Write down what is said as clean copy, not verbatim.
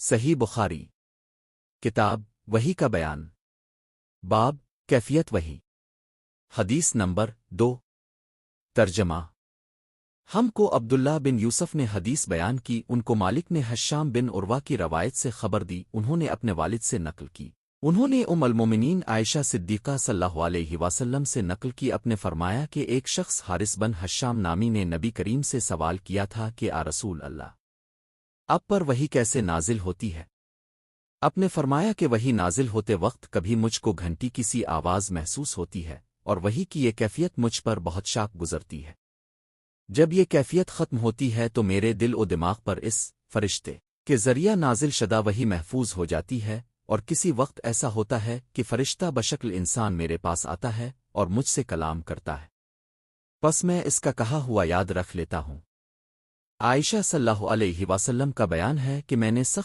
صحیح بخاری کتاب وحی کا بیان باب کیفیت وحی حدیث نمبر 2 ترجمہ ہم کو عبداللہ بن یوسف نے حدیث بیان کی، ان کو مالک نے حشام بن عروہ کی روایت سے خبر دی، انہوں نے اپنے والد سے نقل کی، انہوں نے المومنین عائشہ صدیقہ صلی اللہ علیہ وسلم سے نقل کی، اپنے فرمایا کہ ایک شخص حارث بن حشام نامی نے نبی کریم سے سوال کیا تھا کہ آ رسول اللہ، اب پر وحی کیسے نازل ہوتی ہے؟ اپنے فرمایا کہ وحی نازل ہوتے وقت کبھی مجھ کو گھنٹی کی سی آواز محسوس ہوتی ہے، اور وحی کی یہ کیفیت مجھ پر بہت شاک گزرتی ہے۔ جب یہ کیفیت ختم ہوتی ہے تو میرے دل و دماغ پر اس فرشتے کے ذریعہ نازل شدہ وحی محفوظ ہو جاتی ہے، اور کسی وقت ایسا ہوتا ہے کہ فرشتہ بشکل انسان میرے پاس آتا ہے اور مجھ سے کلام کرتا ہے، پس میں اس کا کہا ہوا یاد رکھ لیتا ہوں۔ عائشہ صلی اللہ علیہ وسلم کا بیان ہے کہ میں نے سخت